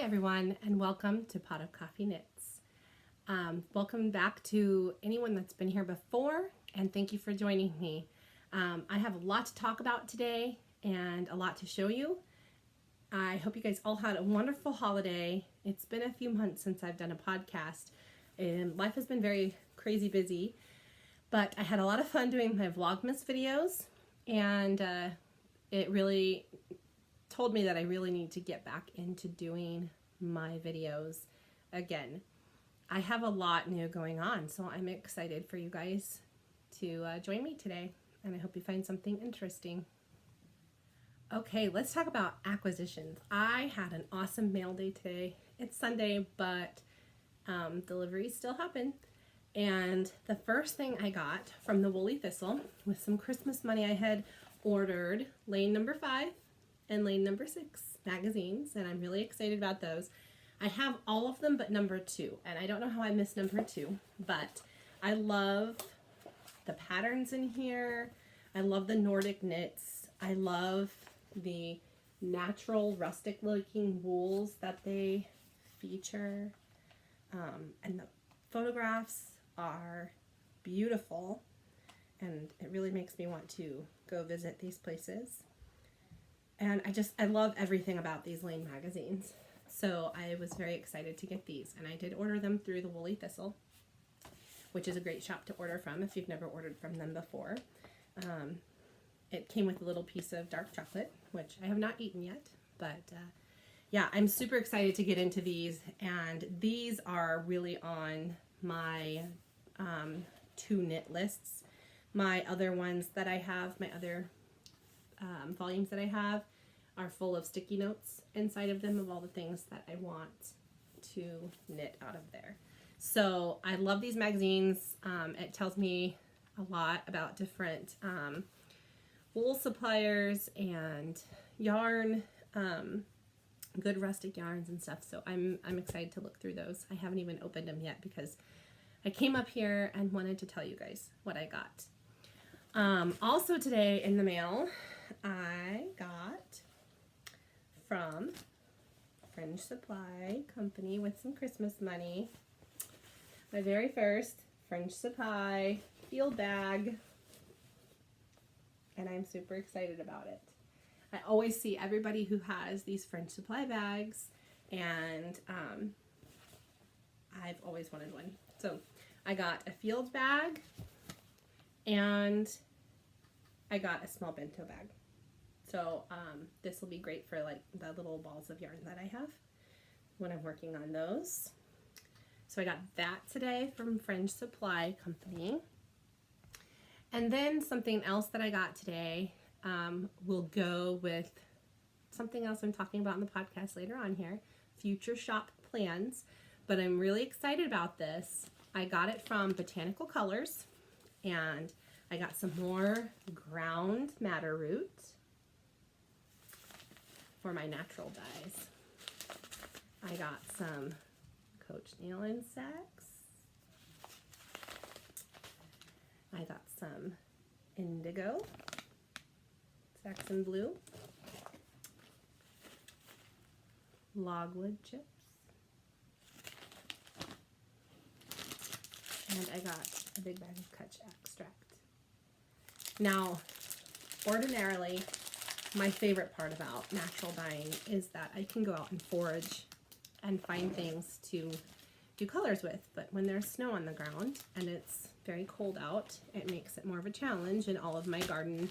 everyone, and welcome to Pot of Coffee Knits. Welcome back to anyone that's been here before, and thank you for joining me. I have a lot to talk about today and a lot to show you. I hope you guys all had a wonderful holiday. It's been a few months since I've done a podcast, and life has been very crazy busy, but I had a lot of fun doing my Vlogmas videos, and it really told me that I really need to get back into doing my videos again. I have a lot new going on, so I'm excited for you guys to join me today, and I hope you find something interesting. Okay, let's talk about acquisitions. I had an awesome mail day today. It's Sunday, but deliveries still happen. And the first thing I got from the Woolly Thistle with some Christmas money, I had ordered lane number 5 and lane number 6 magazines, and I'm really excited about those. I have all of them but number 2, and I don't know how I missed number 2, but I love the patterns in here. I love the Nordic knits. I love the natural rustic looking wools that they feature, and the photographs are beautiful, and it really makes me want to go visit these places. And I love everything about these Lane magazines. So I was very excited to get these. And I did order them through the Woolly Thistle, which is a great shop to order from if you've never ordered from them before. It came with a little piece of dark chocolate, which I have not eaten yet. But yeah, I'm super excited to get into these. And these are really on my 2 knit lists. My other ones that I have, my other volumes that I have are full of sticky notes inside of them of all the things that I want to knit out of there. So I love these magazines. It tells me a lot about different wool suppliers and yarn, good rustic yarns and stuff. So I'm excited to look through those. I haven't even opened them yet because I came up here and wanted to tell you guys what I got. Also today in the mail, I got from Fringe Supply Company with some Christmas money, my very first Fringe Supply field bag, and I'm super excited about it. I always see everybody who has these Fringe Supply bags, and I've always wanted one. So I got a field bag, and I got a small bento bag. So this will be great for like the little balls of yarn that I have when I'm working on those. So I got that today from Fringe Supply Company. And then something else that I got today will go with something else I'm talking about in the podcast later on here, future shop plans. But I'm really excited about this. I got it from Botanical Colors, and I got some more ground madder root for my natural dyes. I got some Coach nail insects. I got some indigo, Saxon blue, logwood chips, and I got a big bag of Kutch extract. Now, ordinarily, my favorite part about natural dyeing is that I can go out and forage and find things to do colors with, but when there's snow on the ground and it's very cold out, it makes it more of a challenge, and all of my garden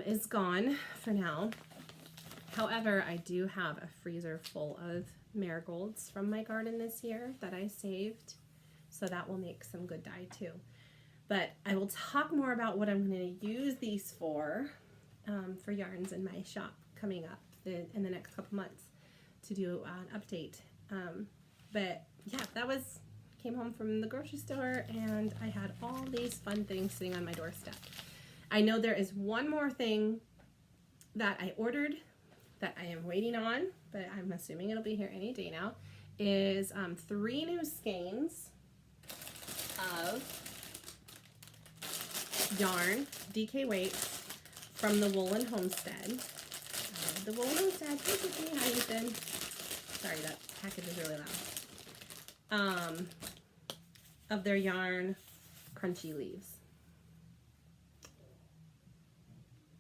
is gone for now. However, I do have a freezer full of marigolds from my garden this year that I saved, so that will make some good dye too. But I will talk more about what I'm going to use these for yarns in my shop coming up in the next couple months to do an update. But yeah, came home from the grocery store, and I had all these fun things sitting on my doorstep. I know there is one more thing that I ordered that I am waiting on, but I'm assuming it'll be here any day now, is 3 new skeins of yarn, DK weights, from the Woolen Homestead. The Woolen Homestead, hey Tiffany, hi Ethan. sorry, that package is really loud, of their yarn crunchy leaves.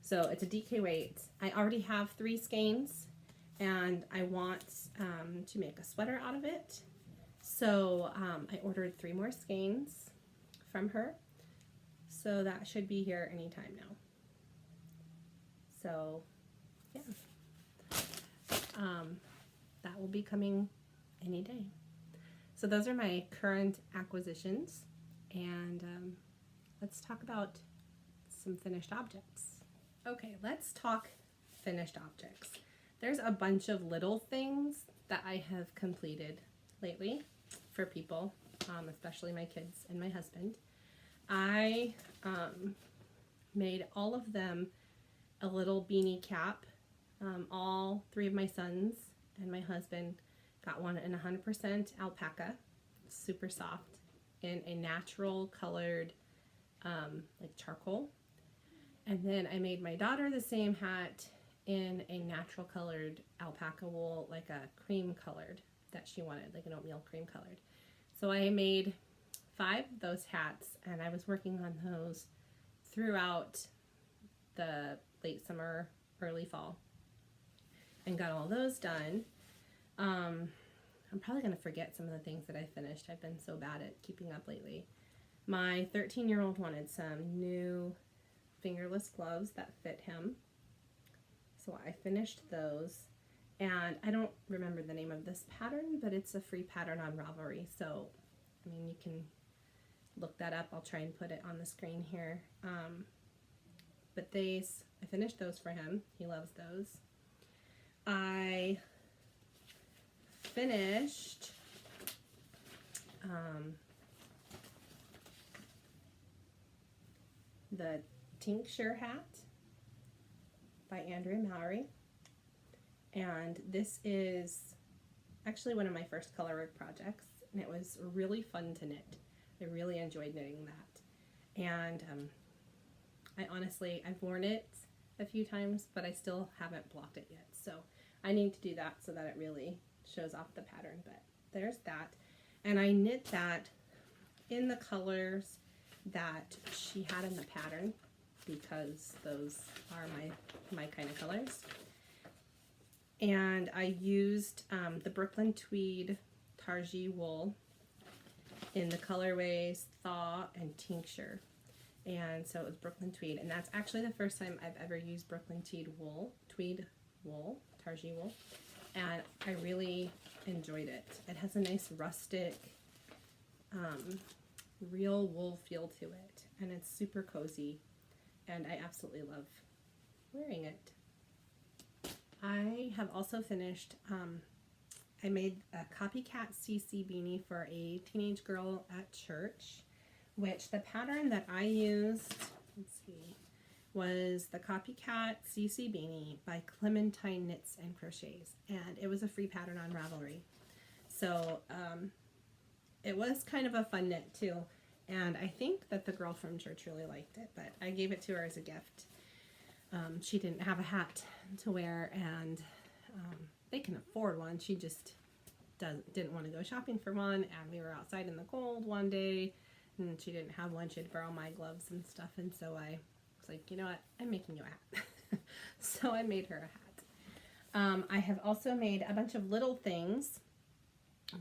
So it's a DK weight. I already have 3 skeins, and I want to make a sweater out of it. So I ordered 3 more skeins from her. So that should be here anytime now. So yeah, that will be coming any day. So those are my current acquisitions, and let's talk about some finished objects. Okay, let's talk finished objects. There's a bunch of little things that I have completed lately for people, especially my kids and my husband. I made all of them a little beanie cap. All 3 of my sons and my husband got one in 100% alpaca, super soft, in a natural colored like charcoal. And then I made my daughter the same hat in a natural colored alpaca wool, like a cream colored that she wanted, like an oatmeal cream colored. So I made 5 of those hats, and I was working on those throughout the late summer, early fall, and got all those done. I'm probably going to forget some of the things that I finished. I've been so bad at keeping up lately. My 13-year-old wanted some new fingerless gloves that fit him, so I finished those. And I don't remember the name of this pattern, but it's a free pattern on Ravelry, so I mean, you can look that up. I'll try and put it on the screen here. But I finished those for him. He loves those. I finished the tincture hat by Andrea Mallory, and this is actually one of my first color work projects, and it was really fun to knit. I really enjoyed knitting that, and I've worn it a few times, but I still haven't blocked it yet, so I need to do that so that it really shows off the pattern. But there's that, and I knit that in the colors that she had in the pattern, because those are my kind of colors. And I used the Brooklyn Tweed Targhee wool in the colorways Thaw and Tincture. And so it was Brooklyn Tweed, and that's actually the first time I've ever used Brooklyn Tweed wool, Targhee wool, and I really enjoyed it. It has a nice rustic, real wool feel to it, and it's super cozy, and I absolutely love wearing it. I have also finished, I made a copycat CC beanie for a teenage girl at church, which the pattern that I used, let's see, was the Copycat CC Beanie by Clementine Knits and Crochets, and it was a free pattern on Ravelry. So it was kind of a fun knit too, and I think that the girl from church really liked it, but I gave it to her as a gift. She didn't have a hat to wear, and they can afford one. She just didn't want to go shopping for one, and we were outside in the cold one day, and she didn't have one. She had to borrow my gloves and stuff, and so I was like, you know what, I'm making you a hat. So I made her a hat. I have also made a bunch of little things,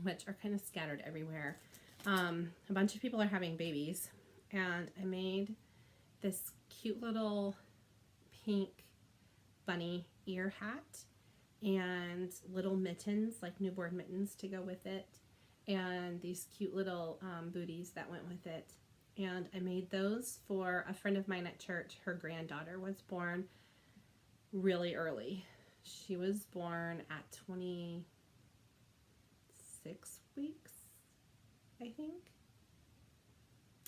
which are kind of scattered everywhere. A bunch of people are having babies, and I made this cute little pink bunny ear hat and little mittens, like newborn mittens, to go with it, and these cute little booties that went with it. And I made those for a friend of mine at church. Her granddaughter was born really early. She was born at 26 weeks, I think.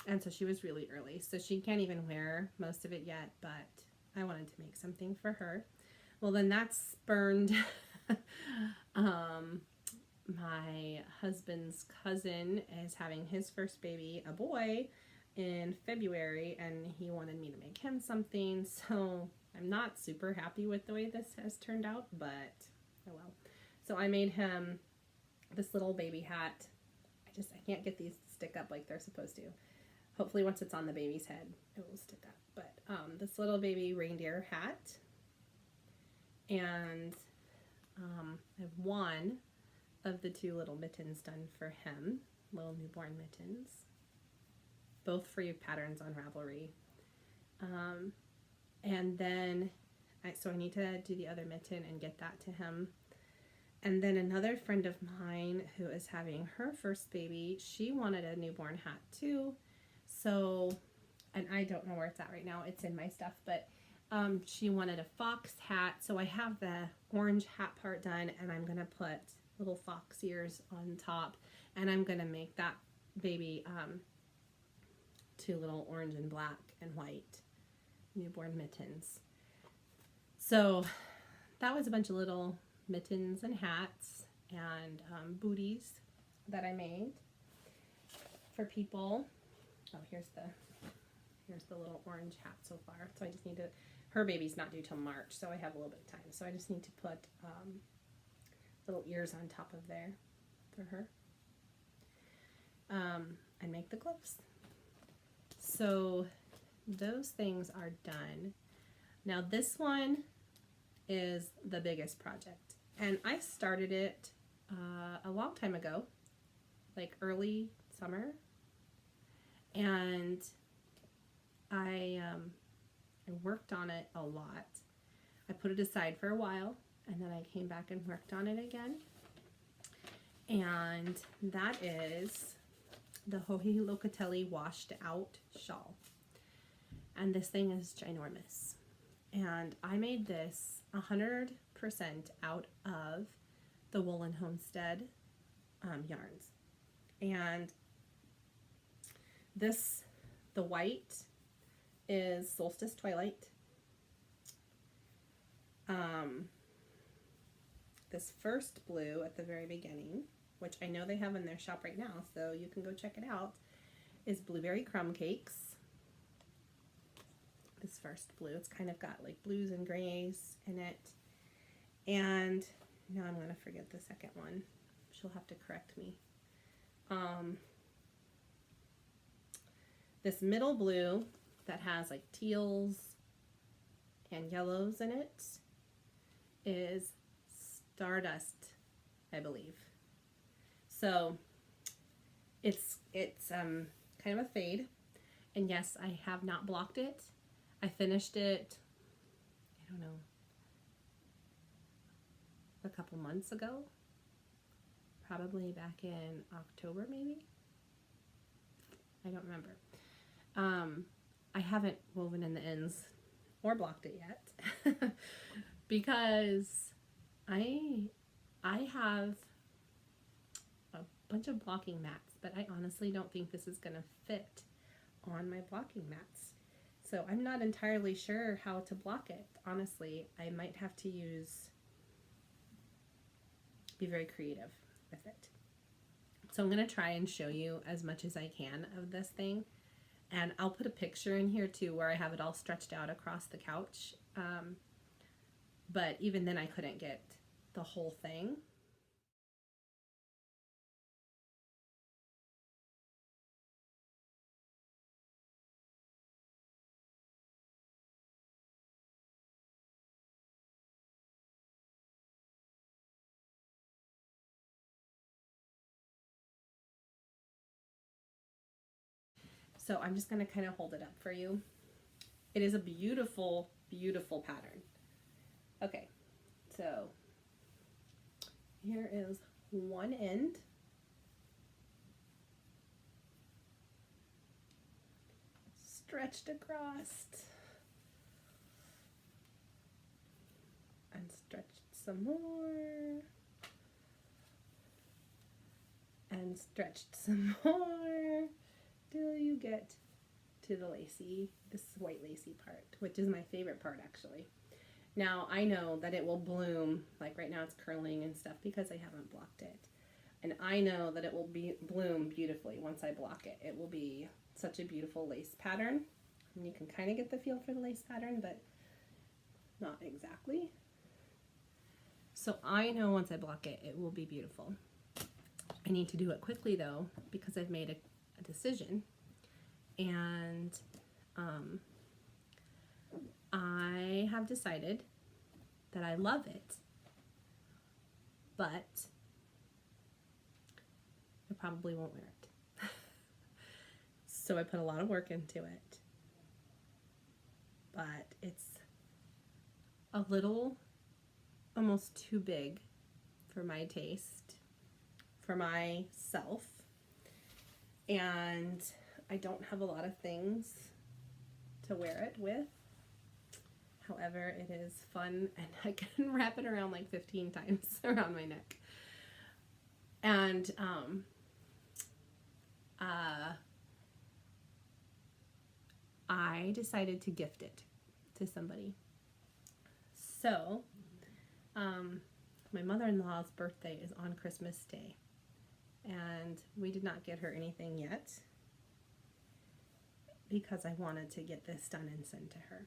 And so she was really early. So she can't even wear most of it yet, but I wanted to make something for her. Well, then that spurned my husband's cousin is having his first baby, a boy, in February, and he wanted me to make him something. So I'm not super happy with the way this has turned out, but oh well. So I made him this little baby hat. I can't get these to stick up like they're supposed to. Hopefully once it's on the baby's head, it will stick up. But this little baby reindeer hat. And I have one of the two little mittens done for him, little newborn mittens. Both free patterns on Ravelry. And then, so I need to do the other mitten and get that to him. And then another friend of mine who is having her first baby, she wanted a newborn hat too. So, and I don't know where it's at right now. It's in my stuff, but she wanted a fox hat. So I have the orange hat part done, and I'm going to put little fox ears on top, and I'm going to make that baby two little orange and black and white newborn mittens. So that was a bunch of little mittens and hats and booties that I made for people. Oh, here's the little orange hat so far. So I just need to, her baby's not due till March, so I have a little bit of time. So I just need to put little ears on top of there for her and make the gloves. So those things are done. Now this one is the biggest project, and I started it a long time ago, like early summer, and I worked on it a lot. I put it aside for a while, and then I came back and worked on it again. And that is the Hohi Locatelli washed out shawl. And this thing is ginormous. And I made this 100% out of the Woolen Homestead yarns. And this, the white, is Solstice Twilight. This first blue at the very beginning, which I know they have in their shop right now, so you can go check it out, is Blueberry Crumb Cakes. This first blue, it's kind of got like blues and grays in it. And now I'm going to forget the second one. She'll have to correct me. This middle blue that has like teals and yellows in it is Stardust, I believe. So it's kind of a fade, and yes, I have not blocked it. I finished it, I don't know, a couple months ago, probably back in October maybe. I don't remember. I haven't woven in the ends or blocked it yet because I have a bunch of blocking mats, but I honestly don't think this is going to fit on my blocking mats. So I'm not entirely sure how to block it. Honestly, I might have to be very creative with it. So I'm going to try and show you as much as I can of this thing. And I'll put a picture in here too where I have it all stretched out across the couch. But even then I couldn't get the whole thing. So I'm just going to kind of hold it up for you. It is a beautiful, beautiful pattern. Okay, so here is one end. Stretched across. And stretched some more. And stretched some more. Till you get to the lacy, this white lacy part, which is my favorite part actually. Now I know that it will bloom, like right now it's curling and stuff because I haven't blocked it. And I know that it will bloom beautifully once I block it. It will be such a beautiful lace pattern. And you can kind of get the feel for the lace pattern, but not exactly. So I know once I block it, it will be beautiful. I need to do it quickly though, because I've made a decision, and I have decided that I love it, but I probably won't wear it. So I put a lot of work into it, but it's a little, almost too big for my taste, for myself, and I don't have a lot of things to wear it with. However, it is fun, and I can wrap it around like 15 times around my neck. And I decided to gift it to somebody. So, my mother-in-law's birthday is on Christmas Day, and we did not get her anything yet because I wanted to get this done and send to her.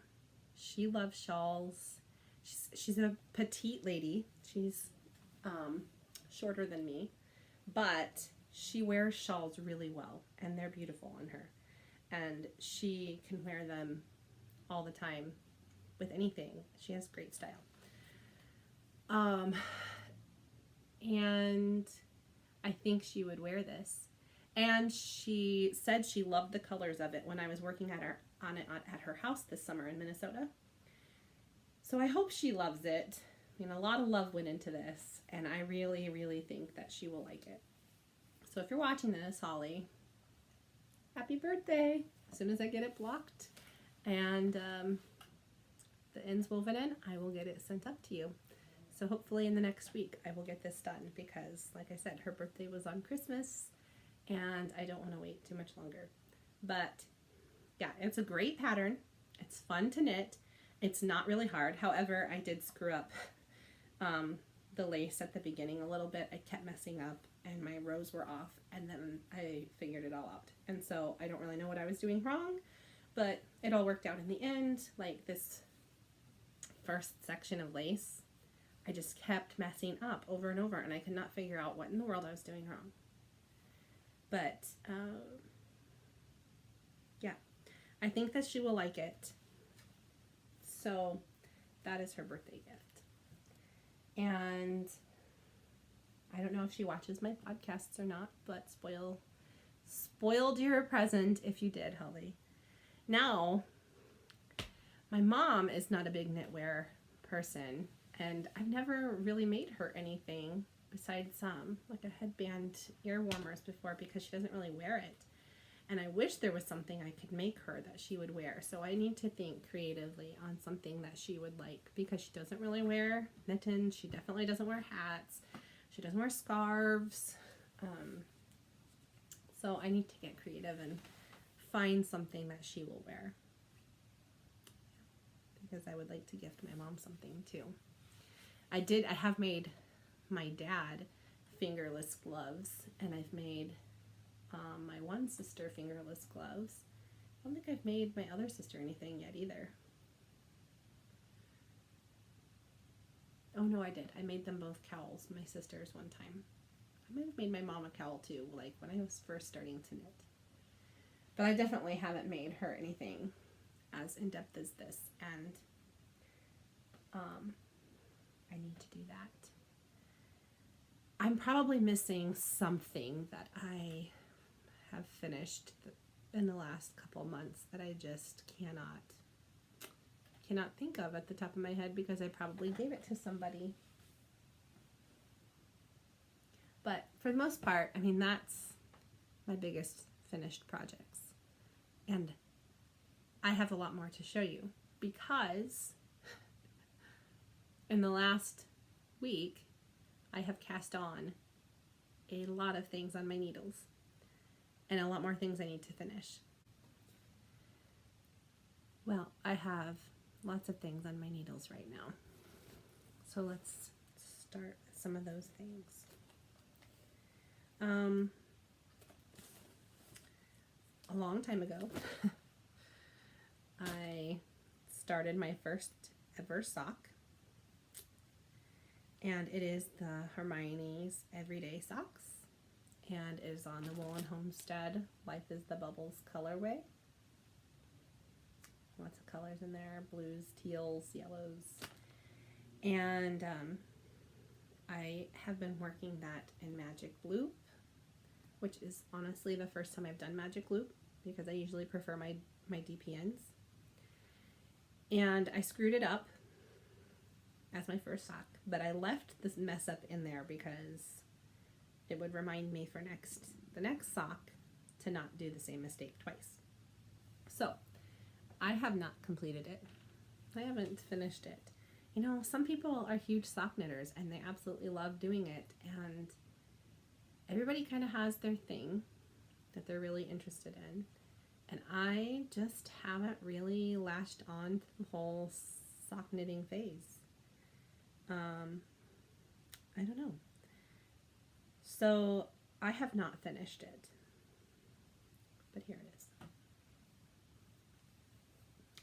She loves shawls. She's a petite lady. She's shorter than me, but she wears shawls really well, and they're beautiful on her. And she can wear them all the time with anything. She has great style. And I think she would wear this. And she said she loved the colors of it when I was working on it at her house this summer in Minnesota. So I hope she loves it. I mean, a lot of love went into this, and I really, really think that she will like it. So if you're watching this, Holly, happy birthday. As soon as I get it blocked and the ends woven in, I will get it sent up to you. So hopefully in the next week I will get this done, because like I said, her birthday was on Christmas and I don't want to wait too much longer. But yeah, it's a great pattern. It's fun to knit. It's not really hard. However, I did screw up the lace at the beginning a little bit. I kept messing up and my rows were off, and then I figured it all out. And so I don't really know what I was doing wrong, but it all worked out in the end. Like this first section of lace, I just kept messing up over and over, and I could not figure out what in the world I was doing wrong. But yeah, I think that she will like it. So that is her birthday gift. And I don't know if she watches my podcasts or not, but spoiled your present if you did, Holly. Now, my mom is not a big knitwear person, and I've never really made her anything besides like a headband ear warmers before, because she doesn't really wear it. And I wish there was something I could make her that she would wear. So I need to think creatively on something that she would like, because she doesn't really wear mittens. She definitely doesn't wear hats. She doesn't wear scarves. So I need to get creative and find something that she will wear, because I would like to gift my mom something too. I have made my dad fingerless gloves, and I've made my one sister fingerless gloves. I don't think I've made my other sister anything yet either. Oh no, I did. I made them both cowls, my sisters, one time. I might have made my mom a cowl too, like when I was first starting to knit. But I definitely haven't made her anything as in-depth as this, and I need to do that. I'm probably missing something that I have finished in the last couple months that I just cannot think of at the top of my head, because I probably gave it to somebody. But for the most part, I mean, that's my biggest finished projects. And I have a lot more to show you, because in the last week, I have cast on a lot of things on my needles, and a lot more things I need to finish. Well, I have lots of things on my needles right now. So let's start with some of those things. A long time ago, I started my first ever sock, and it is the Hermione's Everyday Socks, and it is on the Woolen Homestead Life is the Bubbles colorway. Lots of colors in there, blues, teals, yellows. And I have been working that in Magic Loop, which is honestly the first time I've done Magic Loop because I usually prefer my DPNs. And I screwed it up as my first sock, but I left this mess up in there because it would remind me for the next sock to not do the same mistake twice. So I have not completed it. I haven't finished it. You know, some people are huge sock knitters and they absolutely love doing it, and everybody kind of has their thing that they're really interested in, and I just haven't really latched on to the whole sock knitting phase. I don't know. So I have not finished it, but here it is.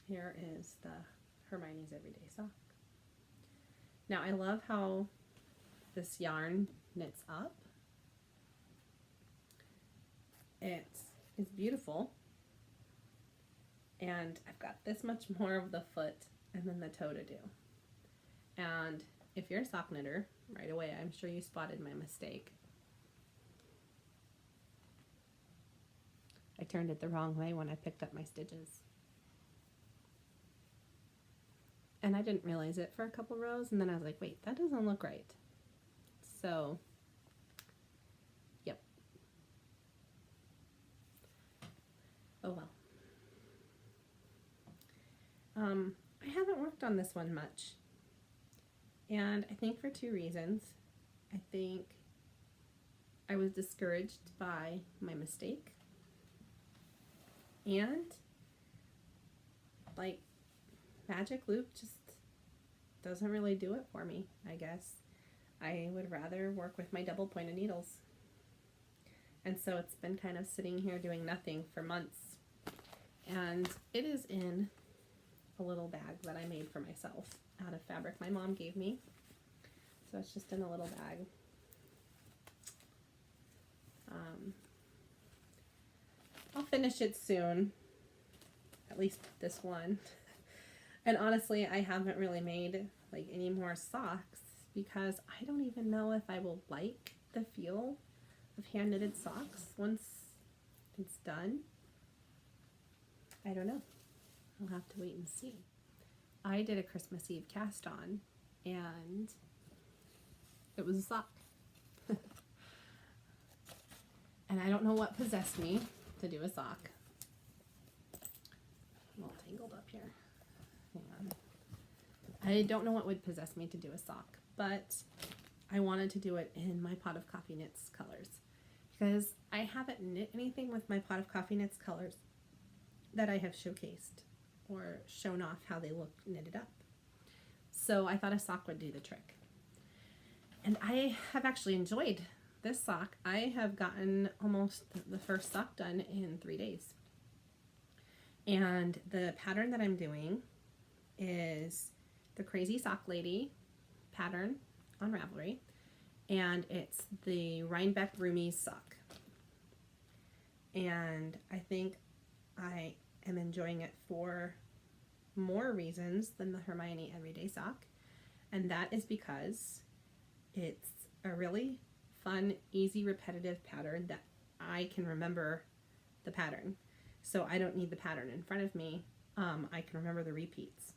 Here is the Hermione's Everyday Sock. Now I love how this yarn knits up. It's beautiful. And I've got this much more of the foot and then the toe to do. And if you're a sock knitter, right away I'm sure you spotted my mistake. I turned it the wrong way when I picked up my stitches. And I didn't realize it for a couple rows, and then I was like, wait, that doesn't look right. So, yep. Oh well. I haven't worked on this one much. And I think for two reasons. I think I was discouraged by my mistake. And, like, Magic Loop just doesn't really do it for me, I guess. I would rather work with my double pointed needles. And so it's been kind of sitting here doing nothing for months. And it is in a little bag that I made for myself out of fabric my mom gave me. So it's just in a little bag. I'll finish it soon. At least this one. And honestly, I haven't really made like any more socks because I don't even know if I will like the feel of hand knitted socks once it's done. I don't know. I'll have to wait and see. I did a Christmas Eve cast on and it was a sock. And I don't know what possessed me to do a sock. I'm all tangled up here. Hang on. I don't know what would possess me to do a sock, but I wanted to do it in my Pot of Coffee Knits colors because I haven't knit anything with my Pot of Coffee Knits colors that I have showcased or shown off how they look knitted up. So I thought a sock would do the trick. And I have actually enjoyed this sock. I have gotten almost the first sock done in 3 days. And the pattern that I'm doing is the Crazy Sock Lady pattern on Ravelry. And it's the Rhinebeck Roomies sock. And I think I am enjoying it for more reasons than the Hermione Everyday Sock. And that is because it's a really fun, easy, repetitive pattern that I can remember the pattern. So I don't need the pattern in front of me. I can remember the repeats,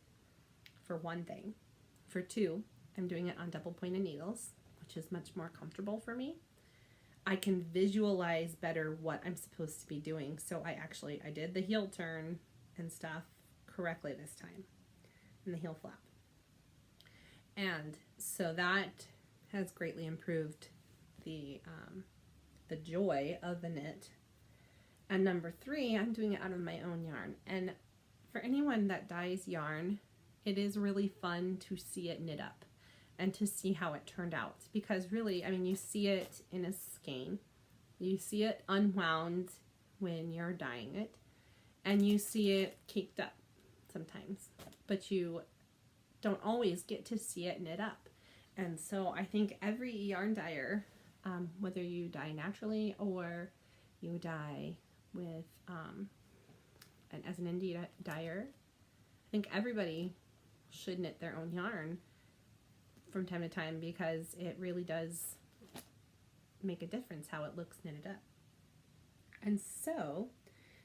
for one thing. For two, I'm doing it on double pointed needles, which is much more comfortable for me. I can visualize better what I'm supposed to be doing. So I did the heel turn and stuff correctly this time, and the heel flap. And so that has greatly improved the joy of the knit. And number three, I'm doing it out of my own yarn. And for anyone that dyes yarn, it is really fun to see it knit up and to see how it turned out. Because really, I mean, you see it in a skein. You see it unwound when you're dyeing it. And you see it caked up sometimes. But you don't always get to see it knit up. And so I think every yarn dyer whether you dye naturally or you dye with as an indie dyer. I think everybody should knit their own yarn from time to time because it really does make a difference how it looks knitted up. And so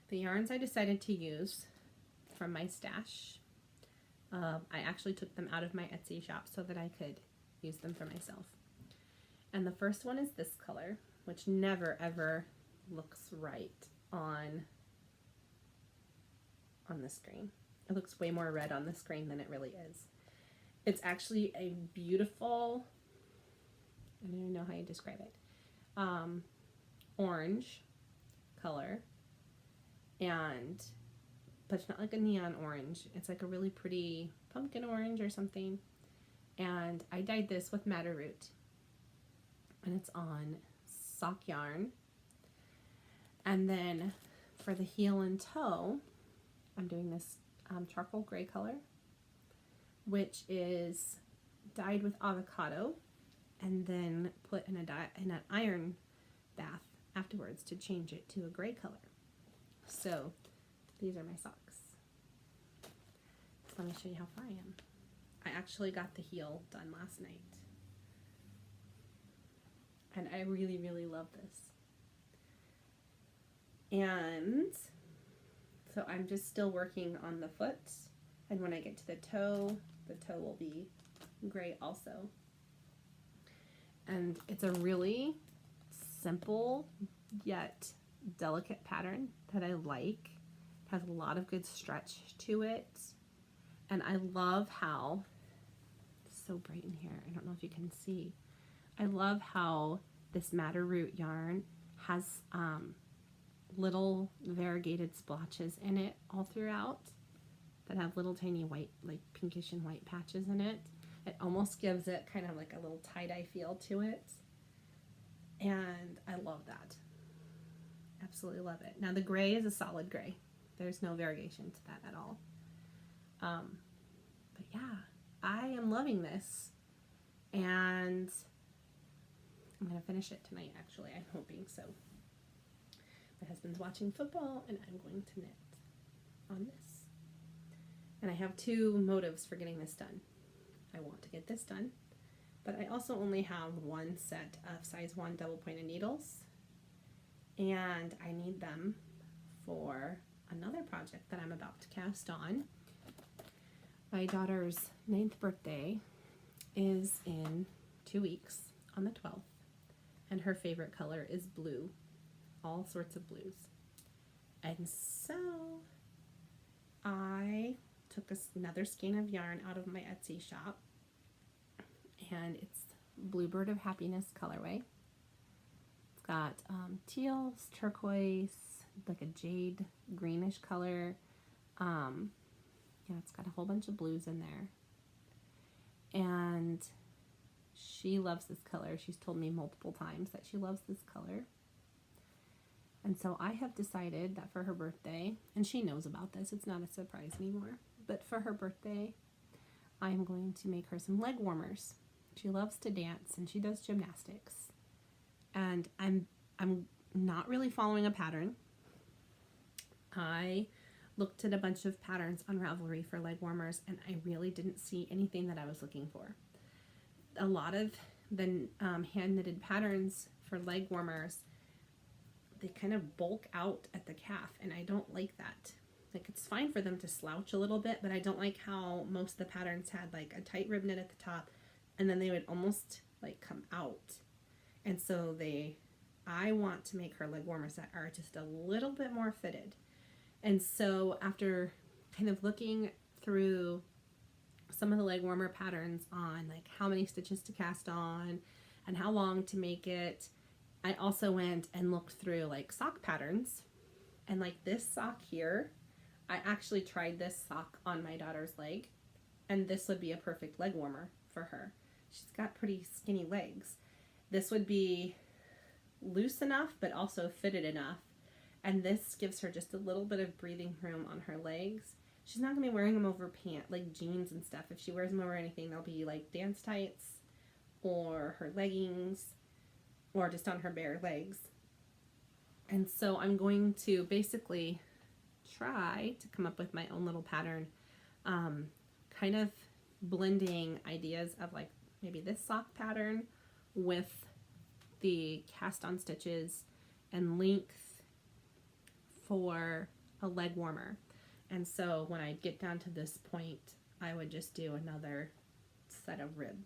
the yarns I decided to use from my stash, I actually took them out of my Etsy shop so that I could use them for myself. And the first one is this color, which never ever looks right on the screen. It looks way more red on the screen than it really is. It's actually a beautiful, I don't even know how you describe it, orange color, but it's not like a neon orange. It's like a really pretty pumpkin orange or something. And I dyed this with madder root, and it's on sock yarn. And then for the heel and toe, I'm doing this charcoal gray color, which is dyed with avocado and then put in an iron bath afterwards to change it to a gray color. So these are my socks. So let me show you how far I am. I actually got the heel done last night. And I really, really love this. And so I'm just still working on the foot. And when I get to the toe will be gray also. And it's a really simple yet delicate pattern that I like. It has a lot of good stretch to it. And I love how, it's so bright in here, I don't know if you can see. I love how this madder root yarn has little variegated splotches in it all throughout that have little tiny white, like pinkish and white patches in it. It almost gives it kind of like a little tie-dye feel to it. And I love that. Absolutely love it. Now the gray is a solid gray. There's no variegation to that at all. But yeah, I am loving this. And I'm going to finish it tonight, actually. I'm hoping so. My husband's watching football, and I'm going to knit on this. And I have two motives for getting this done. I want to get this done, but I also only have one set of size 1 double-pointed needles, and I need them for another project that I'm about to cast on. My daughter's 9th birthday is in 2 weeks on the 12th, and her favorite color is blue, all sorts of blues. And so I took another skein of yarn out of my Etsy shop, and it's Bluebird of Happiness colorway. It's got teals, turquoise, like a jade greenish color. Yeah, it's got a whole bunch of blues in there. And she loves this color. She's told me multiple times that she loves this color. And so I have decided that for her birthday, and she knows about this, it's not a surprise anymore, but for her birthday, I'm going to make her some leg warmers. She loves to dance and she does gymnastics. And I'm not really following a pattern. I looked at a bunch of patterns on Ravelry for leg warmers, and I really didn't see anything that I was looking for. A lot of the hand knitted patterns for leg warmers, they kind of bulk out at the calf, and I don't like that. Like, it's fine for them to slouch a little bit, but I don't like how most of the patterns had like a tight rib knit at the top, and then they would almost like come out. And so I want to make her leg warmers that are just a little bit more fitted. And so after kind of looking through some of the leg warmer patterns on like how many stitches to cast on and how long to make it, I also went and looked through like sock patterns. And like this sock here, I actually tried this sock on my daughter's leg, and this would be a perfect leg warmer for her. She's got pretty skinny legs. This would be loose enough but also fitted enough, and this gives her just a little bit of breathing room on her legs. She's not going to be wearing them over pants, like jeans and stuff. If she wears them over anything, they'll be like dance tights or her leggings. or just on her bare legs. And so I'm going to basically try to come up with my own little pattern, kind of blending ideas of like maybe this sock pattern with the cast on stitches and length for a leg warmer. And so when I get down to this point, I would just do another set of ribbing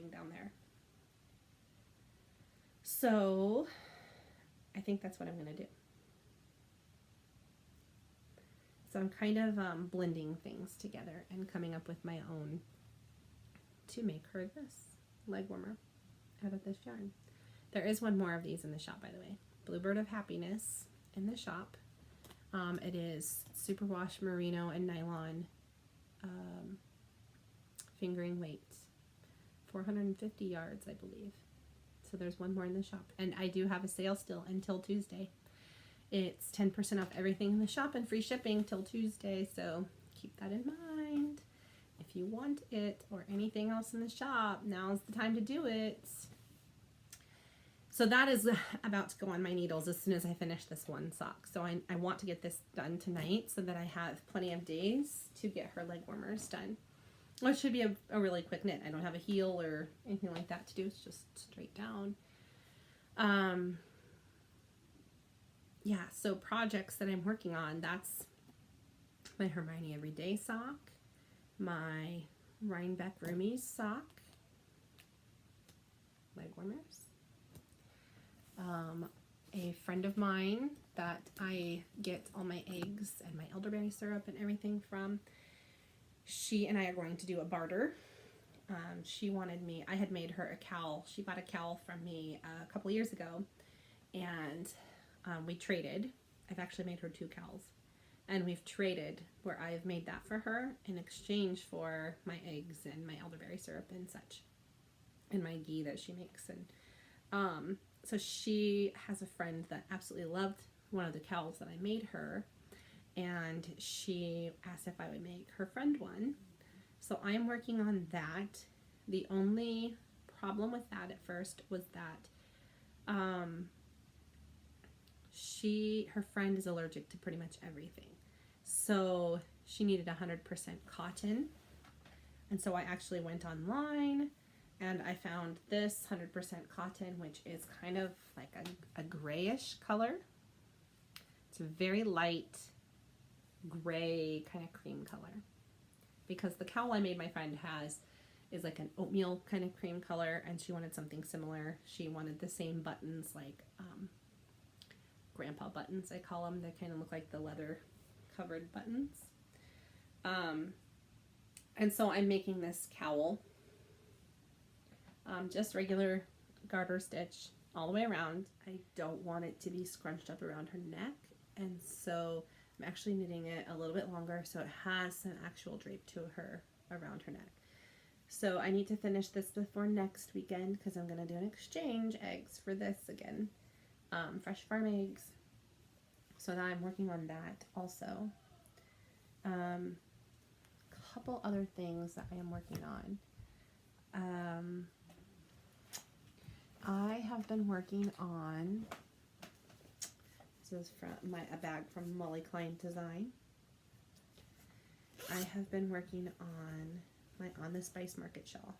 down there. So I think that's what I'm going to do. So I'm kind of blending things together and coming up with my own to make her this leg warmer out of this yarn. There is one more of these in the shop, by the way. Bluebird of Happiness in the shop. It is superwash merino and nylon fingering weights. 450 yards, I believe. So there's one more in the shop. And I do have a sale still until Tuesday. It's 10% off everything in the shop and free shipping till Tuesday. So keep that in mind. If you want it or anything else in the shop, now's the time to do it. So that is about to go on my needles as soon as I finish this one sock. So I want to get this done tonight so that I have plenty of days to get her leg warmers done. Well, it should be a really quick knit. I don't have a heel or anything like that to do. It's just straight down. Yeah, so projects that I'm working on, that's my Hermione Everyday sock, my Rhinebeck Roomies sock, leg warmers. A friend of mine that I get all my eggs and my elderberry syrup and everything from, she and I are going to do a barter. She wanted me, I had made her a cowl. She bought a cowl from me a couple years ago, and we traded. I've actually made her 2 cowls, and we've traded where I've made that for her in exchange for my eggs and my elderberry syrup and such, and my ghee that she makes. And so she has a friend that absolutely loved one of the cowls that I made her, and she asked if I would make her friend one. So I am working on that. The only problem with that at first was that her friend is allergic to pretty much everything. So she needed 100% cotton. And so I actually went online and I found this 100% cotton, which is kind of like a grayish color. It's a very light gray kind of cream color, because the cowl I made my friend is like an oatmeal kind of cream color, and she wanted something similar. She wanted the same buttons, like grandpa buttons, I call them. They kind of look like the leather covered buttons. And so I'm making this cowl, just regular garter stitch all the way around. I don't want it to be scrunched up around her neck, and so I'm actually knitting it a little bit longer so it has some actual drape to her around her neck. So I need to finish this before next weekend, because I'm going to do an exchange eggs for this again. Fresh farm eggs. So now I'm working on that also. Couple other things that I am working on. I have been working on, this is from a bag from Molly Klein Design. I have been working on my On the Spice Market shawl,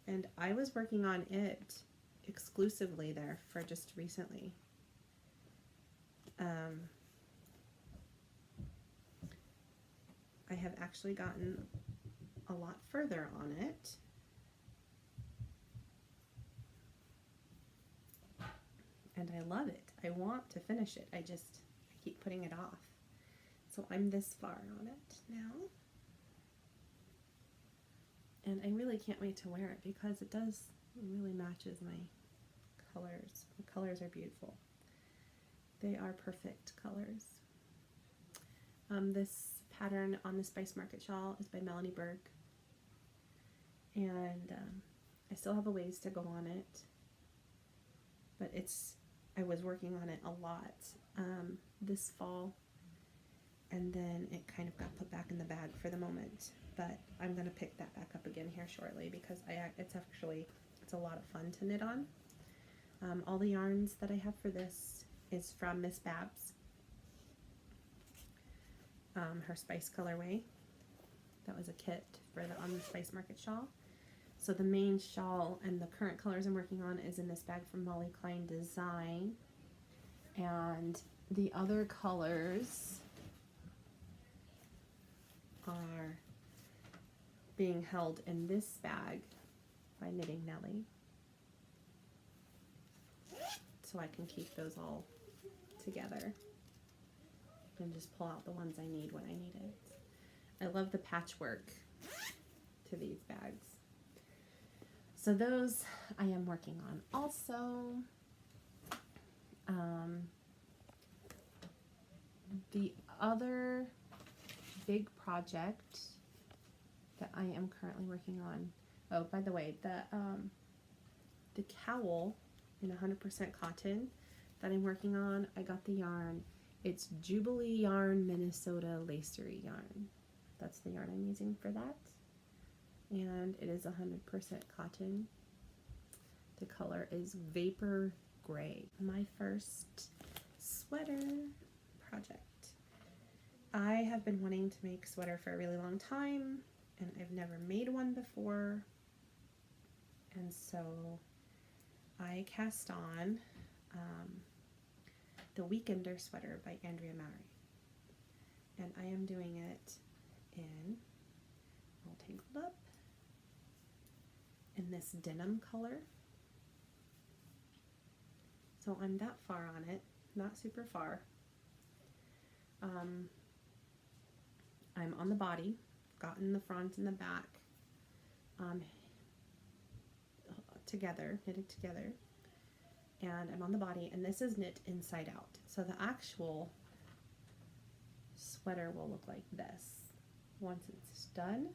and I was working on it exclusively there for just recently. I have actually gotten a lot further on it. And I love it. I want to finish it. I keep putting it off. So I'm this far on it now. And I really can't wait to wear it, because it really matches my colors. The colors are beautiful. They are perfect colors. This pattern On the Spice Market shawl is by Melanie Berg. And I still have a ways to go on it. But I was working on it a lot this fall, and then it kind of got put back in the bag for the moment. But I'm going to pick that back up again here shortly, because it's it's a lot of fun to knit on. All the yarns that I have for this is from Miss Babs, her Spice colorway. That was a kit for the On the Spice Market shawl. So the main shawl and the current colors I'm working on is in this bag from Molly Klein Design. And the other colors are being held in this bag by Knitting Nelly. So I can keep those all together and just pull out the ones I need when I need it. I love the patchwork to these bags. So those I am working on. Also, the other big project that I am currently working on. Oh, by the way, the cowl in 100% cotton that I'm working on, I got the yarn. It's Jubilee Yarn Minnesota Lacery yarn. That's the yarn I'm using for that. And it is 100% cotton. The color is Vapor Gray. My first sweater project. I have been wanting to make a sweater for a really long time, and I've never made one before. And so I cast on the Weekender sweater by Andrea Mowry. And I am doing it in, all tangled up, in this denim color. So I'm that far on it, not super far. I'm on the body, gotten the front and the back together, knitted together, and I'm on the body, and this is knit inside out. So the actual sweater will look like this once it's done,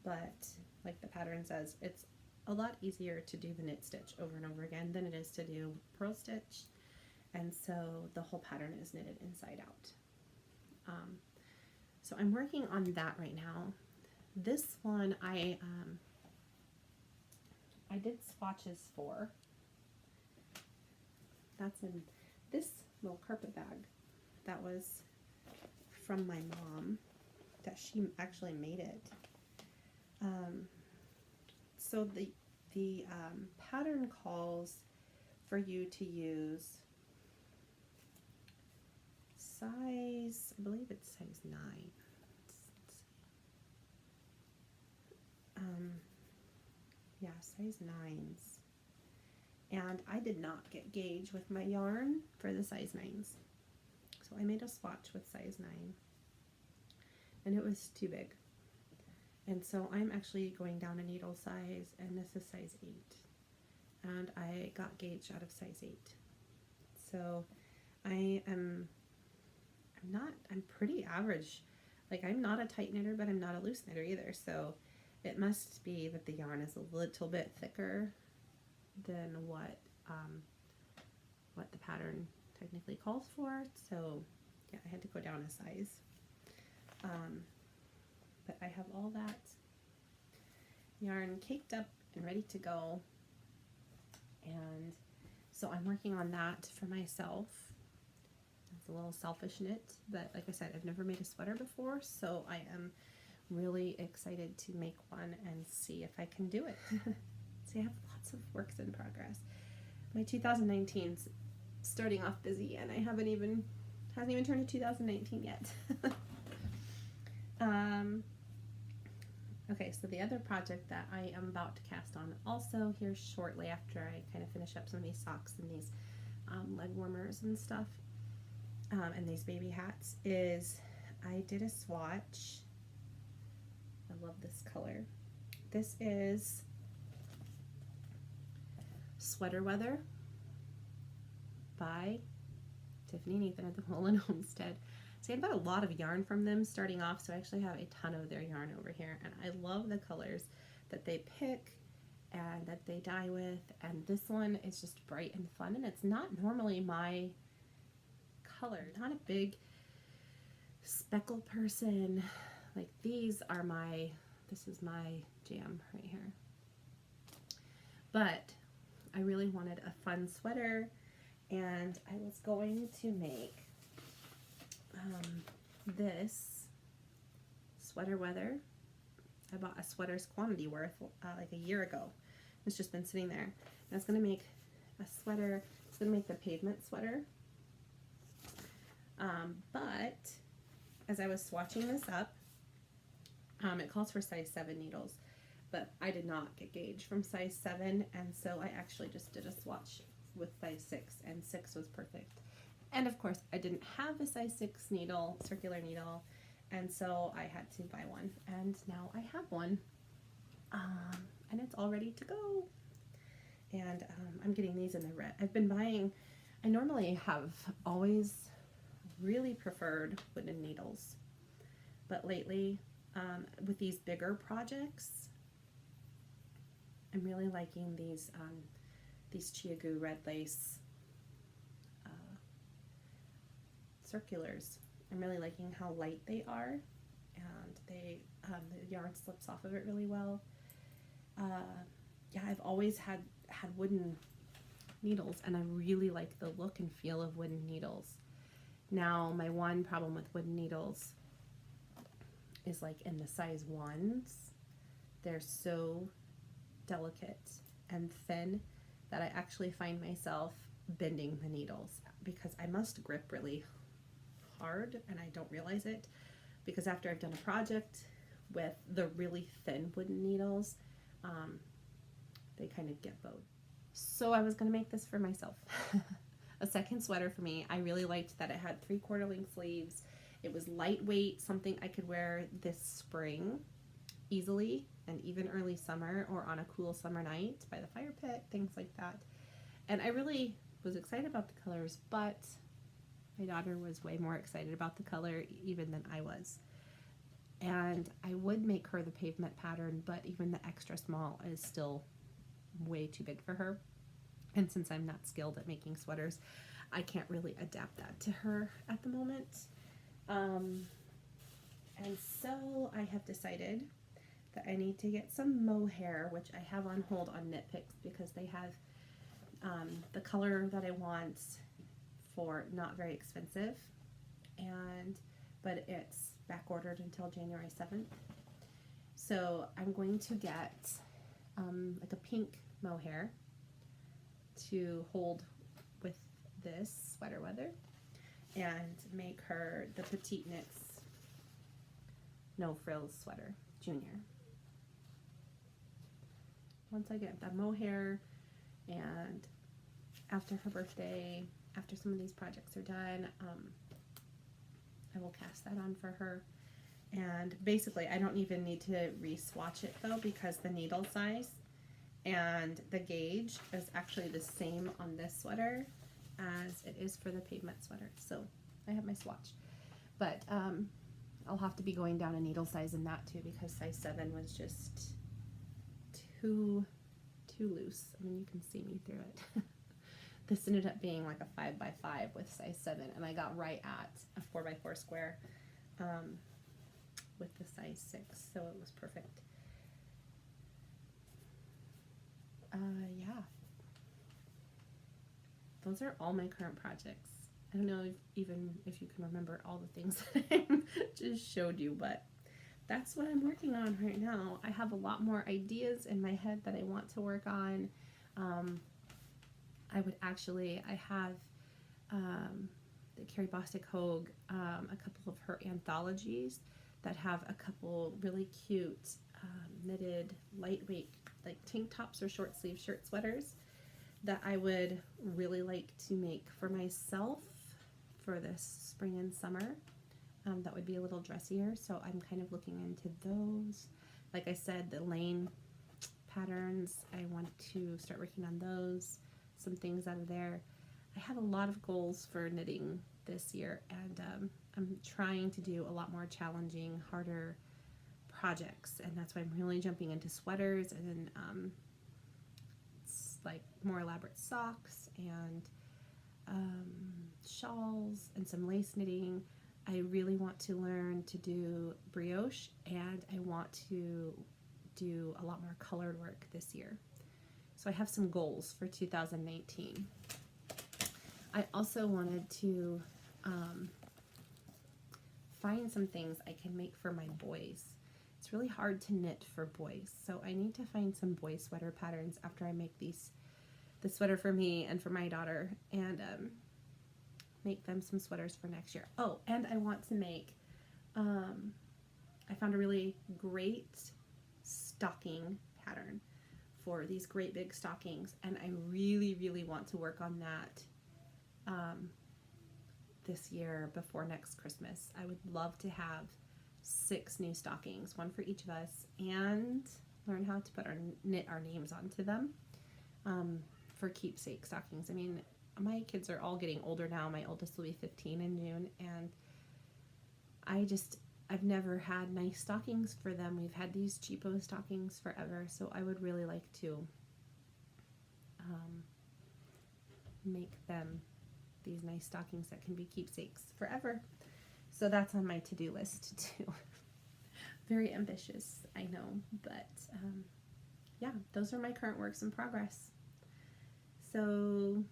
but like the pattern says, it's a lot easier to do the knit stitch over and over again than it is to do purl stitch, and so the whole pattern is knitted inside out. So I'm working on that right now. This one I did swatches for. That's in this little carpet bag that was from my mom, that she actually made it. So the pattern calls for you to use size, I believe it's size 9. Yeah, size 9s. And I did not get gauge with my yarn for the size 9s. So I made a swatch with size 9. And it was too big. And so I'm actually going down a needle size, and this is size 8. And I got gauge out of size 8. So I'm pretty average. Like, I'm not a tight knitter, but I'm not a loose knitter either. So it must be that the yarn is a little bit thicker than what the pattern technically calls for. So yeah, I had to go down a size. But I have all that yarn caked up and ready to go. And so I'm working on that for myself. It's a little selfish knit, but like I said, I've never made a sweater before, so I am really excited to make one and see if I can do it. So I have lots of works in progress. My 2019's starting off busy, and I hasn't even turned to 2019 yet. Okay, so the other project that I am about to cast on also here shortly after I kind of finish up some of these socks and these leg warmers and stuff, and these baby hats, is I did a swatch. I love this color. This is Sweater Weather by Tiffany and Ethan at the Woolen Homestead. So I bought a lot of yarn from them starting off, so I actually have a ton of their yarn over here, and I love the colors that they pick and that they dye with, and this one is just bright and fun, and it's not normally my color. Not a big speckle person. Like, this is my jam right here. but I really wanted a fun sweater, and I was going to make this sweater weather. I bought a sweater's quantity worth like a year ago. It's just been sitting there. And I was going to make a sweater. It's going to make the pavement sweater. But as I was swatching this up, it calls for size 7 needles, but I did not get gauge from size 7, and so I actually just did a swatch with size 6, and 6 was perfect. And of course, I didn't have a size 6 needle, circular needle, and so I had to buy one, and now I have one, and it's all ready to go. And I'm getting these in the red. I've been buying, I normally have always really preferred wooden needles, but lately with these bigger projects, I'm really liking these Chiagu red lace circulars. I'm really liking how light they are, and they the yarn slips off of it really well. Yeah, I've always had wooden needles, and I really like the look and feel of wooden needles. Now, my one problem with wooden needles is like in the size 1s, they're so delicate and thin that I actually find myself bending the needles because I must grip really hard and I don't realize it, because after I've done a project with the really thin wooden needles, they kind of get bowed. So I was going to make this for myself. A second sweater for me. I really liked that it had 3/4 length sleeves. It was lightweight, something I could wear this spring easily, and even early summer or on a cool summer night by the fire pit, things like that. And I really was excited about the colors, but my daughter was way more excited about the color even than I was. And I would make her the pavement pattern, but even the extra small is still way too big for her. And since I'm not skilled at making sweaters, I can't really adapt that to her at the moment. And so I have decided that I need to get some mohair, which I have on hold on Knit Picks because they have the color that I want for not very expensive, but it's back ordered until January 7th. So I'm going to get like a pink mohair to hold with this sweater weather and make her the Petite Knits No Frills Sweater Junior. Once I get the mohair, and after her birthday, after some of these projects are done, I will cast that on for her. And basically I don't even need to re-swatch it though, because the needle size and the gauge is actually the same on this sweater as it is for the pavement sweater. So I have my swatch, but I'll have to be going down a needle size in that too, because size 7 was just too loose. I mean, you can see me through it. This ended up being like a 5x5 with size 7, and I got right at a 4x4 square with the size 6, so it was perfect. Yeah, those are all my current projects. I don't know even if you can remember all the things that I just showed you, but that's what I'm working on right now. I have a lot more ideas in my head that I want to work on. I have the Carrie Bostic Hogue, a couple of her anthologies that have a couple really cute knitted lightweight like tank tops or short sleeve shirt sweaters that I would really like to make for myself for this spring and summer. That would be a little dressier, so I'm kind of looking into those. Like I said, the lane patterns, I want to start working on those, some things out of there. I have a lot of goals for knitting this year, and I'm trying to do a lot more challenging, harder projects, and that's why I'm really jumping into sweaters and like more elaborate socks and shawls and some lace knitting. I really want to learn to do brioche, and I want to do a lot more colored work this year. So I have some goals for 2019. I also wanted to find some things I can make for my boys. It's really hard to knit for boys, so I need to find some boy sweater patterns after I make the sweater for me and for my daughter, and make them some sweaters for next year. Oh, and I want to make, I found a really great stocking pattern for these great big stockings, and I really, really want to work on that this year before next Christmas. I would love to have 6 new stockings, one for each of us, and learn how to knit our names onto them for keepsake stockings. I mean, my kids are all getting older now. My oldest will be 15 in June, and I've never had nice stockings for them. We've had these cheapo stockings forever, so I would really like to make them these nice stockings that can be keepsakes forever. So that's on my to-do list too. Very ambitious, I know, but yeah, those are my current works in progress. So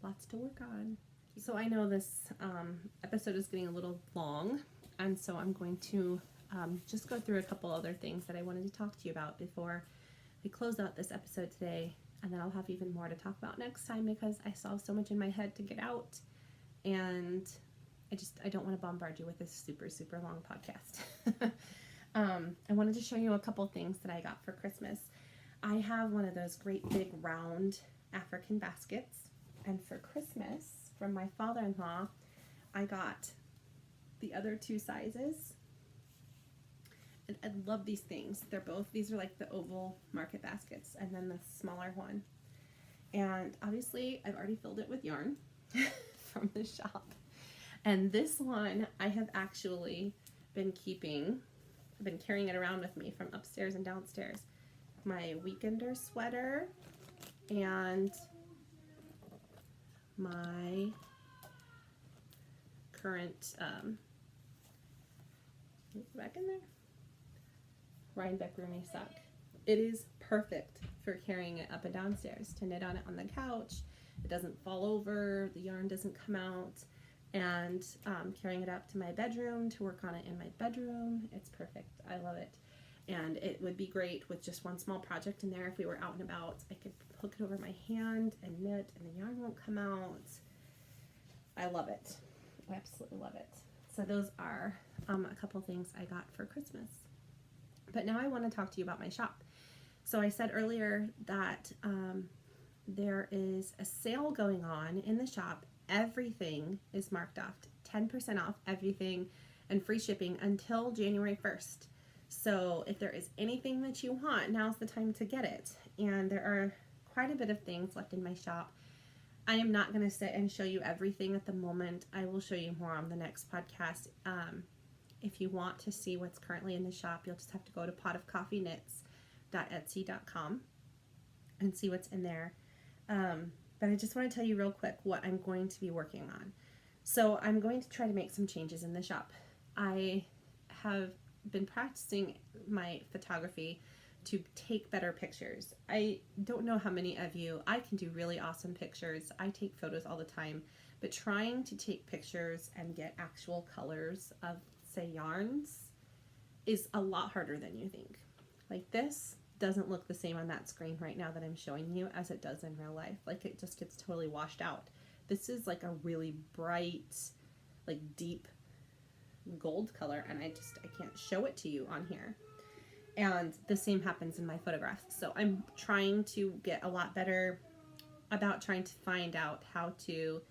lots to work on. So I know this episode is getting a little long, and so I'm going to just go through a couple other things that I wanted to talk to you about before we close out this episode today, and then I'll have even more to talk about next time because I still have so much in my head to get out, and I don't want to bombard you with this super, super long podcast. I wanted to show you a couple things that I got for Christmas. I have one of those great big round African baskets, and for Christmas from my father-in-law, I got the other 2 sizes. And I love these things. These are like the oval market baskets, and then the smaller one. And obviously I've already filled it with yarn from the shop. And this one I have actually been carrying it around with me from upstairs and downstairs. My weekender sweater and my current, back in there, Rhinebeck Roomy sock. It is perfect for carrying it up and downstairs, to knit on it on the couch. It doesn't fall over, the yarn doesn't come out, and carrying it up to my bedroom to work on it in my bedroom. It's perfect. I love it. And it would be great with just one small project in there. If we were out and about, I could hook it over my hand and knit, and the yarn won't come out. I love it. I absolutely love it. So those are a couple things I got for Christmas. But now I want to talk to you about my shop. So I said earlier that there is a sale going on in the shop. Everything is marked off, 10% off everything, and free shipping until January 1st. So if there is anything that you want, now's the time to get it. And there are quite a bit of things left in my shop. I am not going to sit and show you everything at the moment. I will show you more on the next podcast. If you want to see what's currently in the shop, you'll just have to go to potofcoffeeknits.etsy.com and see what's in there. But I just want to tell you real quick what I'm going to be working on. So I'm going to try to make some changes in the shop. I have been practicing my photography to take better pictures. I don't know how many of you, I can do really awesome pictures. I take photos all the time, but trying to take pictures and get actual colors of, say, yarns is a lot harder than you think. Like, this doesn't look the same on that screen right now that I'm showing you as it does in real life. Like, it just gets totally washed out. This is like a really bright, like deep gold color, and I can't show it to you on here. And the same happens in my photographs. So I'm trying to get a lot better about trying to find out how to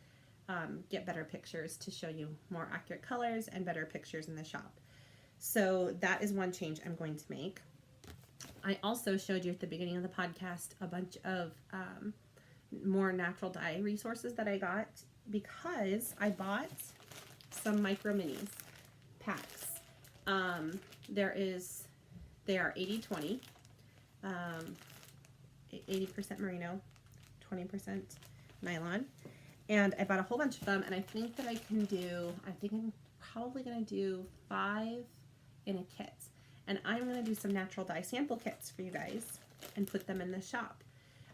get better pictures to show you more accurate colors and better pictures in the shop. So that is one change I'm going to make. I also showed you at the beginning of the podcast a bunch of more natural dye resources that I got because I bought some micro minis packs. They are 80-20, 80% merino, 20% nylon, and I bought a whole bunch of them, and I think that I'm probably going to do 5 in a kit, and I'm going to do some natural dye sample kits for you guys and put them in the shop.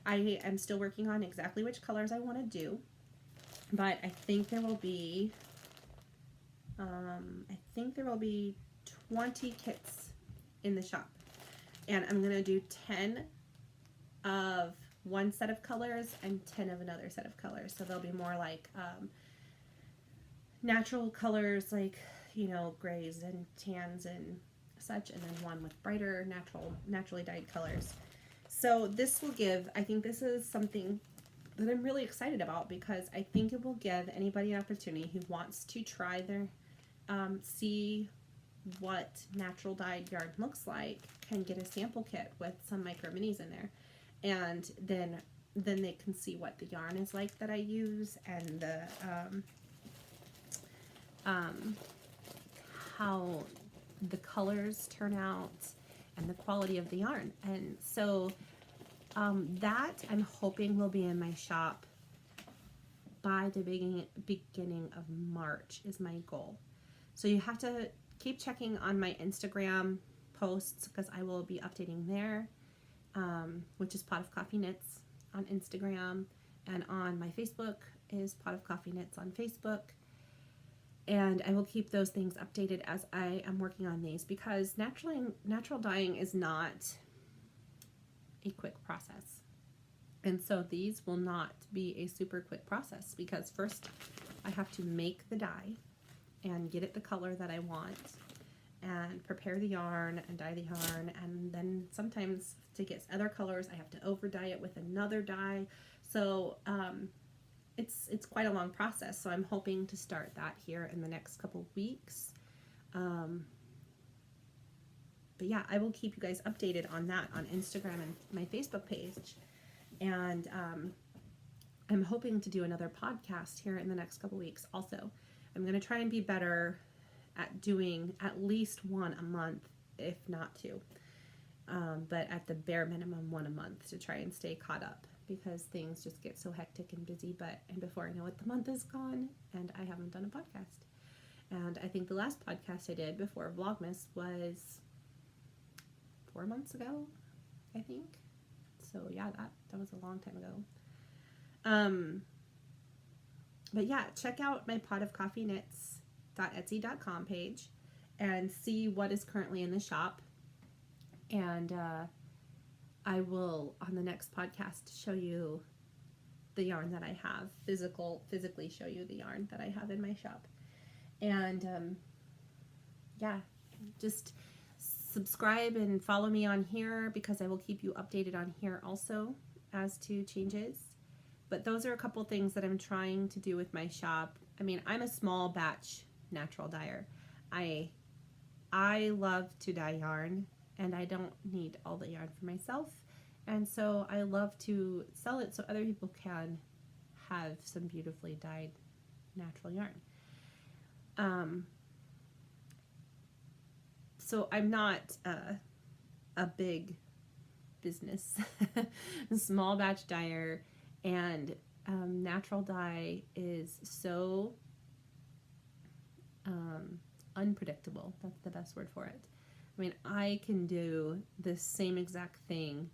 I am still working on exactly which colors I want to do, but I think there will be 20 kits in the shop, and I'm going to do 10 of one set of colors and 10 of another set of colors. So they'll be more like natural colors, like, you know, grays and tans and such, and then one with brighter naturally dyed colors. So this will give, I think this is something that I'm really excited about, because I think it will give anybody an opportunity who wants to try their, see what natural dyed yarn looks like, can get a sample kit with some micro minis in there, and then they can see what the yarn is like that I use, and the how the colors turn out and the quality of the yarn. And so that I'm hoping will be in my shop by the beginning of March is my goal. So you have to keep checking on my Instagram posts, because I will be updating there, which is Pot of Coffee Knits on Instagram, and on my Facebook is Pot of Coffee Knits on Facebook. And I will keep those things updated as I am working on these, because natural dyeing is not a quick process. And so these will not be a super quick process, because first I have to make the dye and get it the color that I want, and prepare the yarn and dye the yarn, and then sometimes to get other colors I have to over dye it with another dye. So it's quite a long process. So I'm hoping to start that here in the next couple weeks. But yeah, I will keep you guys updated on that on Instagram and my Facebook page. And I'm hoping to do another podcast here in the next couple weeks also. I'm going to try and be better at doing at least one a month, if not two. But at the bare minimum, one a month, to try and stay caught up, because things just get so hectic and busy. And before I know it, the month is gone and I haven't done a podcast. And I think the last podcast I did before Vlogmas was 4 months ago, I think. So yeah, that was a long time ago. But yeah, check out my potofcoffeeknits.etsy.com page and see what is currently in the shop. And I will, on the next podcast, show you the yarn that I have, physically show you the yarn that I have in my shop. And yeah, just subscribe and follow me on here, because I will keep you updated on here also as to changes. But those are a couple things that I'm trying to do with my shop. I mean, I'm a small batch natural dyer. I love to dye yarn, and I don't need all the yarn for myself. And so I love to sell it so other people can have some beautifully dyed natural yarn. So I'm not a big business, small batch dyer, and natural dye is so unpredictable. That's the best word for it. I mean, I can do the same exact thing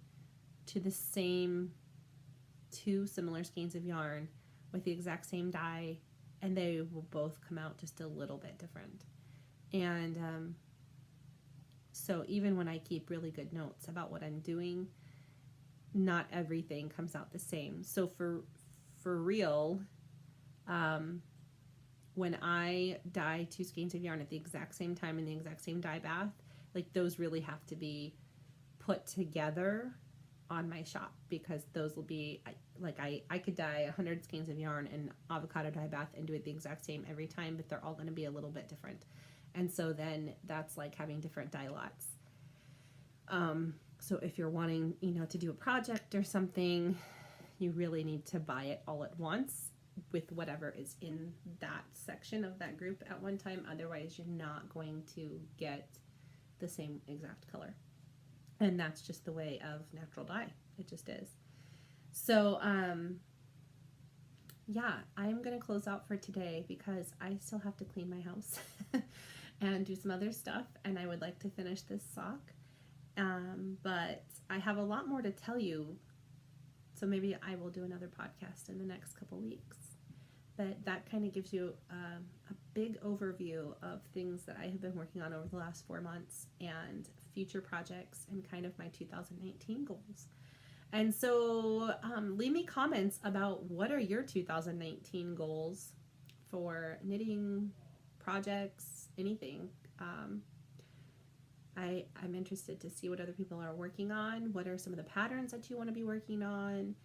to the same two similar skeins of yarn with the exact same dye, and they will both come out just a little bit different. And so even when I keep really good notes about what I'm doing, not everything comes out the same. So for real, when I dye two skeins of yarn at the exact same time in the exact same dye bath, like, those really have to be put together on my shop, because those will be, like, I could dye 100 skeins of yarn in avocado dye bath and do it the exact same every time, but they're all going to be a little bit different. And so then that's like having different dye lots. So if you're wanting, to do a project or something, you really need to buy it all at once with whatever is in that section of that group at one time. Otherwise, you're not going to get the same exact color. And that's just the way of natural dye. It just is. So, yeah, I'm going to close out for today, because I still have to clean my house and do some other stuff. And I would like to finish this sock. But I have a lot more to tell you, so maybe I will do another podcast in the next couple weeks. But that kind of gives you a big overview of things that I have been working on over the last 4 months and future projects and kind of my 2019 goals. And so leave me comments about what are your 2019 goals for knitting, projects, anything. I'm interested to see what other people are working on. What are some of the patterns that you want to be working on?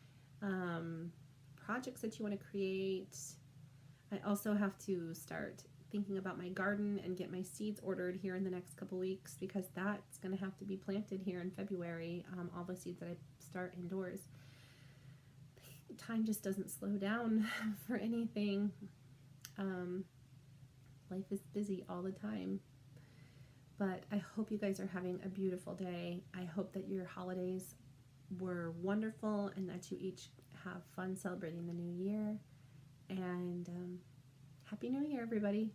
Projects that you want to create. I also have to start thinking about my garden and get my seeds ordered here in the next couple weeks, because that's going to have to be planted here in February, all the seeds that I start indoors. Time just doesn't slow down for anything. Life is busy all the time. But I hope you guys are having a beautiful day. I hope that your holidays were wonderful and that you each have fun celebrating the new year. And Happy New Year, everybody.